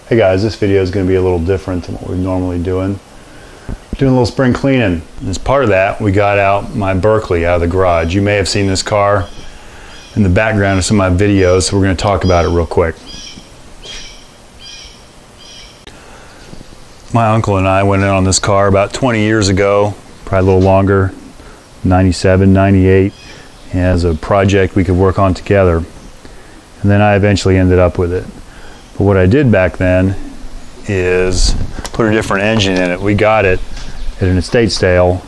Hey guys, this video is going to be a little different than what we're normally doing. Doing a little spring cleaning. As part of that, we got out my Berkeley out of the garage. You may have seen this car in the background of some of my videos, so we're going to talk about it real quick. My uncle and I went in on this car about 20 years ago, probably a little longer, 97, 98, as a project we could work on together. And then I eventually ended up with it. But what I did back then is put a different engine in it. We got it at an estate sale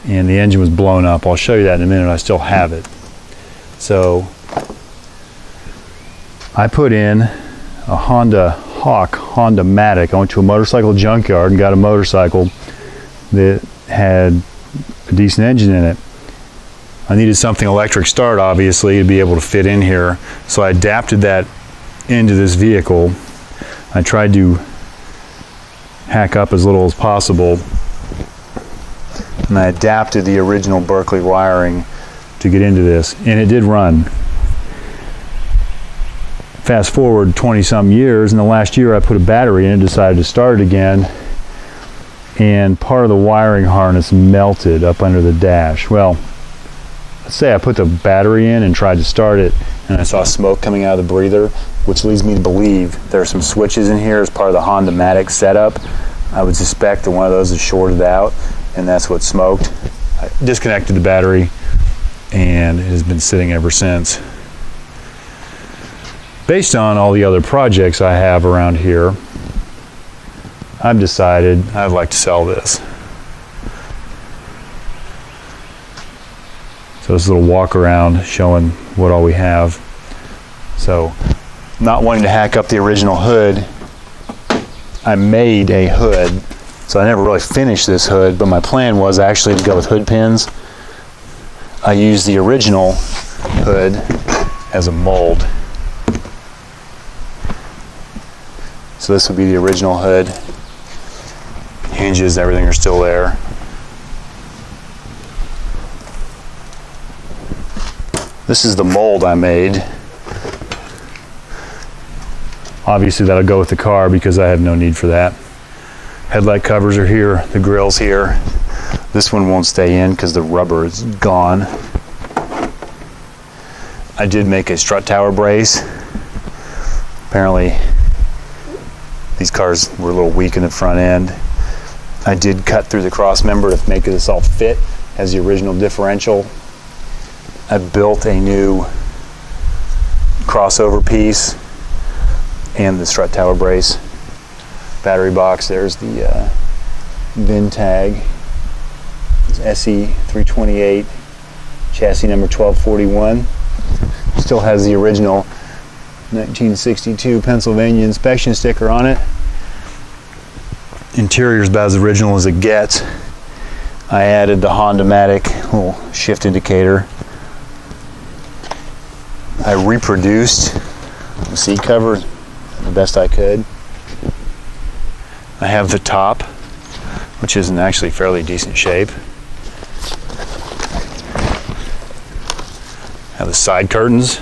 and the engine was blown up. I'll show you that in a minute. I still have it. So I put in a Honda Matic. I went to a motorcycle junkyard and got a motorcycle that had a decent engine in it. I needed something electric start, obviously, to be able to fit in here. So I adapted that into this vehicle. I tried to hack up as little as possible, and I adapted the original Berkeley wiring to get into this, and it did run. Fast forward 20-some years, and the last year I put a battery in and decided to start it again, and part of the wiring harness melted up under the dash. Well, let's say I put the battery in and tried to start it, and I saw smoke coming out of the breather, which leads me to believe there are some switches in here as part of the Honda Matic setup. I would suspect that one of those is shorted out, and that's what smoked. I disconnected the battery, and it has been sitting ever since. Based on all the other projects I have around here, I've decided I'd like to sell this. So this is a little walk around showing what all we have. So, not wanting to hack up the original hood, I made a hood. So I never really finished this hood, but my plan was actually to go with hood pins. I used the original hood as a mold. So this would be the original hood. Hinges, everything are still there. This is the mold I made. Obviously that'll go with the car because I have no need for that. Headlight covers are here, the grill's here. This one won't stay in because the rubber is gone. I did make a strut tower brace. Apparently these cars were a little weak in the front end. I did cut through the cross member to make this all fit as the original differential. I built a new crossover piece and the strut tower brace. Battery box, there's the VIN tag. It's SE-328, chassis number 1241. Still has the original 1962 Pennsylvania inspection sticker on it. Interior's about as original as it gets. I added the Honda Matic little shift indicator. I reproduced the seat cover the best I could. I have the top, which is in actually fairly decent shape. I have the side curtains.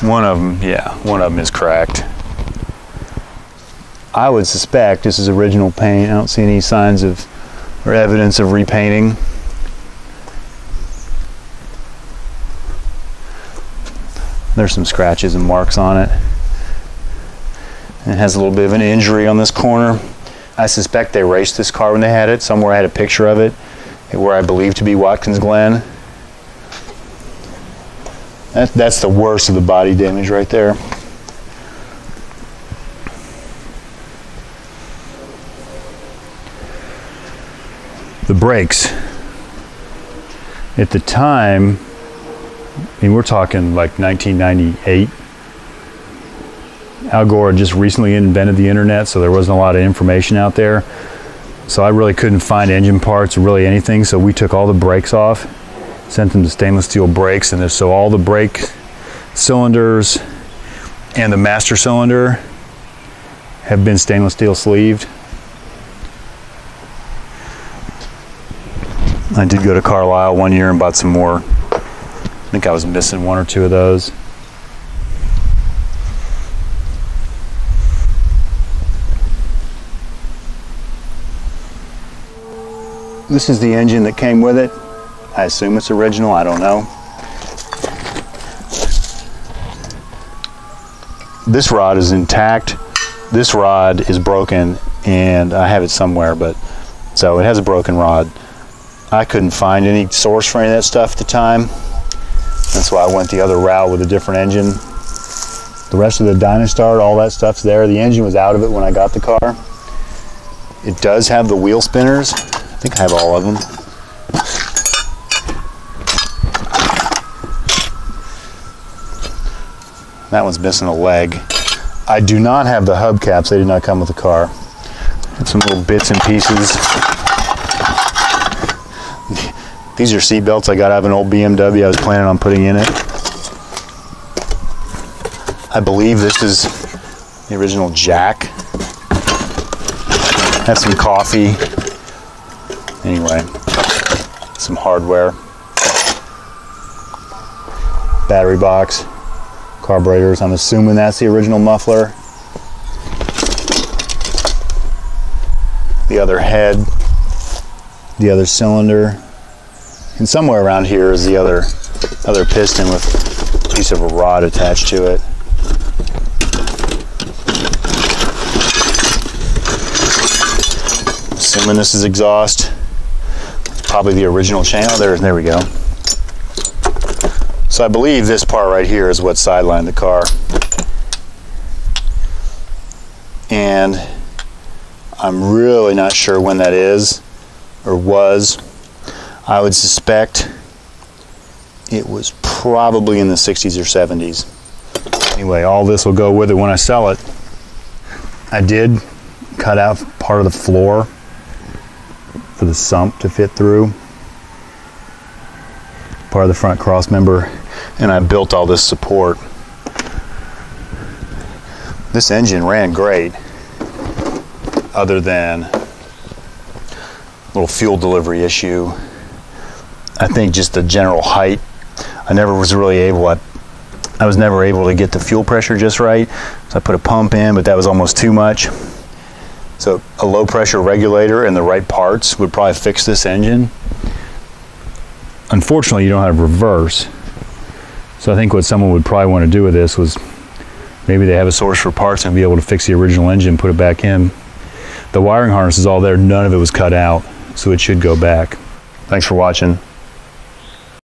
One of them is cracked. I would suspect this is original paint. I don't see any signs of or evidence of repainting. There's some scratches and marks on it. And it has a little bit of an injury on this corner. I suspect they raced this car when they had it. Somewhere I had a picture of it where I believe to be Watkins Glen. That's the worst of the body damage right there. The brakes. At the time, I mean, we're talking like 1998. Al Gore had just recently invented the internet, so there wasn't a lot of information out there. So I really couldn't find engine parts or really anything, so we took all the brakes off, sent them to stainless steel brakes, and so all the brake cylinders and the master cylinder have been stainless steel sleeved. I did go to Carlisle one year and bought some more I think I was missing one or two of those. This is the engine that came with it. I assume it's original, I don't know. This rod is intact. This rod is broken, and I have it somewhere, but so it has a broken rod. I couldn't find any source for any of that stuff at the time. That's why I went the other route with a different engine. The rest of the Dynastar, all that stuff's there. The engine was out of it when I got the car. It does have the wheel spinners. I think I have all of them. That one's missing a leg. I do not have the hubcaps. They did not come with the car. I have some little bits and pieces. These are seat belts I got out of an old BMW I was planning on putting in it. I believe this is the original jack. Have some coffee. Anyway, some hardware. Battery box. Carburetors. I'm assuming that's the original muffler. The other head. The other cylinder. And somewhere around here is the other piston with a piece of a rod attached to it. Assuming this is exhaust. It's probably the original channel. There we go. So I believe this part right here is what sidelined the car. And I'm really not sure when that is or was. I would suspect it was probably in the 60s or 70s. Anyway, all this will go with it when I sell it. I did cut out part of the floor for the sump to fit through. Part of the front cross member, and I built all this support. This engine ran great, other than a little fuel delivery issue. I think just the general height. I was never able to get the fuel pressure just right. So I put a pump in, but that was almost too much. So a low pressure regulator and the right parts would probably fix this engine. Unfortunately, you don't have reverse. So I think what someone would probably want to do with this was maybe they have a source for parts and be able to fix the original engine, put it back in. The wiring harness is all there. None of it was cut out, so it should go back. Thanks for watching.